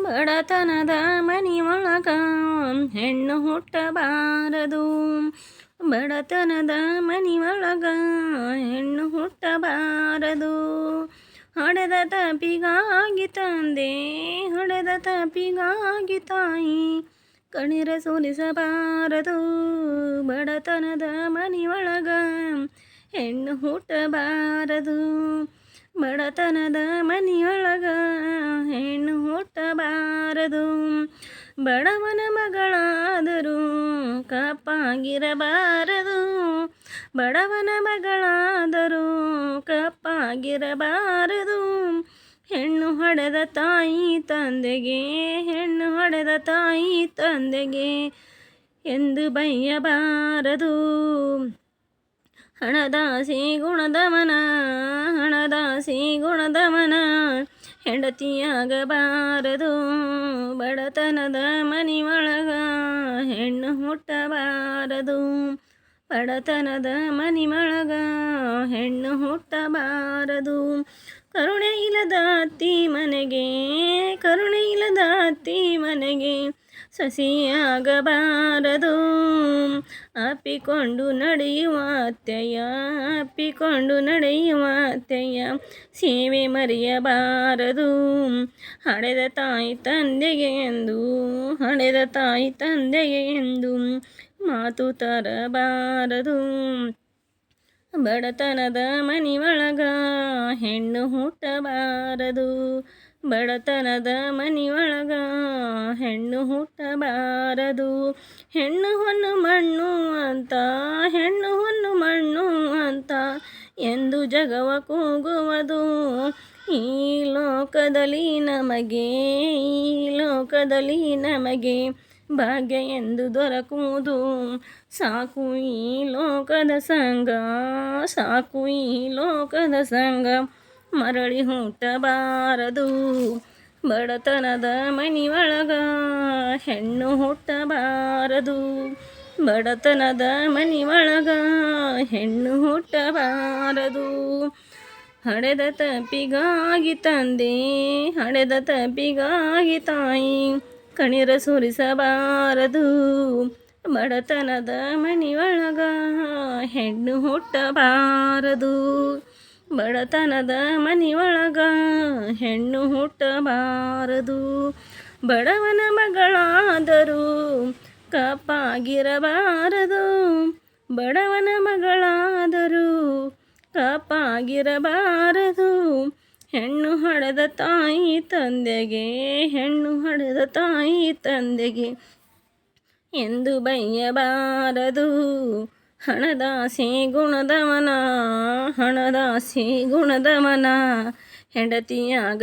ಬಡತನದ ಮನಿಯೊಳಗ ಹೆಣ್ಣು ಹುಟ್ಟಬಾರದು. ಬಡತನದ ಮನಿಯೊಳಗ ಹೆಣ್ಣು ಹುಟ್ಟಬಾರದು. ಹೊಡೆದ ತಪ್ಪಿಗಾಗಿ ತಂದೆ, ಹೊಡೆದ ತಪ್ಪಿಗಾಗಿ ತಾಯಿ ಕಣ್ಣೀರ ಸುರಿಸಬಾರದು. ಬಡತನದ ಮನಿಯೊಳಗ ಹೆಣ್ಣು ಹುಟ್ಟಬಾರದು. ಬಡತನದ ಮನಿಯೊಳಗ ಹೆಣ್ಣು ಹುಟ್ಟಬಾರದು. ಬಡವನ ಮಗಳಾದರೂ ಕಪ್ಪಾಗಿರಬಾರದು. ಬಡವನ ಮಗಳಾದರೂ ಕಪ್ಪಾಗಿರಬಾರದು. ಹೆಣ್ಣು ಹೊಡೆದ ತಾಯಿ ತಂದೆಗೆ, ಹೆಣ್ಣು ಹೊಡೆದ ತಾಯಿ ತಂದೆಗೆ ಎಂದು ಬೈಯಬಾರದು. ಹಣದಾಸೆ ಗುಣದವನ, ಹಣದಾಸೆ ಗುಣದವನ ಹೆಂಡತಿಯಾಗಬಾರದು. ಬಡತನದ ಮನಿಯೊಳಗ ಹೆಣ್ಣು ಹುಟ್ಟಬಾರದು. ಬಡತನದ ಮನಿಯೊಳಗ ಹೆಣ್ಣು ಹುಟ್ಟಬಾರದು. ಕರುಣೆ ಇಲ್ಲದ ಅತ್ತಿ ಮನೆಗೆ, ಕರುಣೆ ಇಲ್ಲದ ಅತ್ತಿ ಮನೆಗೆ ಸೊಸೆಯಾಗಬಾರದು. ಅಪ್ಪಿಕೊಂಡು ನಡೆಯುವ ಅತ್ತೆಯ, ಅಪ್ಪಿಕೊಂಡು ನಡೆಯುವ ಅತ್ತೆಯ ಸೇವೆ ಮರೆಯಬಾರದು. ಹಡೆದ ತಾಯಿ ತಂದೆಗೆ ಎಂದು, ಹಡೆದ ತಾಯಿ ತಂದೆಗೆ ಎಂದು ಮಾತು ತರಬಾರದು. ಬಡತನದ ಮನಿಯೊಳಗ ಹೆಣ್ಣು ಹುಟ್ಟಬಾರದು. ಬಡತನದ ಮನಿಯೊಳಗ ಹೆಣ್ಣು ಹುಟ್ಟಬಾರದು. ಹೆಣ್ಣು ಹೊನ್ನು ಮಣ್ಣು ಅಂತ, ಹೆಣ್ಣು ಹೊನ್ನು ಮಣ್ಣು ಅಂತ ಎಂದು ಜಗವ ಕೂಗುವುದು. ಈ ಲೋಕದಲ್ಲಿ ನಮಗೆ, ಈ ಲೋಕದಲ್ಲಿ ನಮಗೆ ಭಾಗ್ಯ ಎಂದು ದೊರಕುವುದು. ಸಾಕು ಈ ಲೋಕದ ಸಂಗ, ಸಾಕು ಈ ಲೋಕದ ಸಂಗ ಮರಳಿ ಹುಟ್ಟಬಾರದು. ಬಡತನದ ಮನಿಯೊಳಗ ಹೆಣ್ಣು ಹುಟ್ಟಬಾರದು. ಬಡತನದ ಮನಿಯೊಳಗ ಹೆಣ್ಣು ಹುಟ್ಟಬಾರದು. ಹಡೆದ ತಪ್ಪಿಗಾಗಿ ತಂದೆ, ಹಡೆದ ತಪ್ಪಿಗಾಗಿ ತಾಯಿ ಕಣ್ಣೀರ ಸುರಿಸಬಾರದು. ಬಡತನದ ಮನಿಯೊಳಗ ಹೆಣ್ಣು ಹುಟ್ಟಬಾರದು. ಬಡತನದ ಮನಿಯೊಳಗ ಹೆಣ್ಣು ಹುಟ್ಟಬಾರದು. ಬಡವನ ಮಗಳಾದರೂ ಕಪ್ಪಾಗಿರಬಾರದು. ಬಡವನ ಮಗಳಾದರೂ ಕಪ್ಪಾಗಿರಬಾರದು. ಹೆಣ್ಣು ಹೊಡೆದ ತಾಯಿ ತಂದೆಗೆ, ಹೆಣ್ಣು ಹೊಡೆದ ತಾಯಿ ತಂದೆಗೆ ಎಂದು ಬೈಯಬಾರದು. ಹಣದಾಸೆ ಗುಣದವನ, ಹಣದಾಸೆ ಗುಣದವನ ಹೆಂಡತಿಯಾಗಬಾರದು.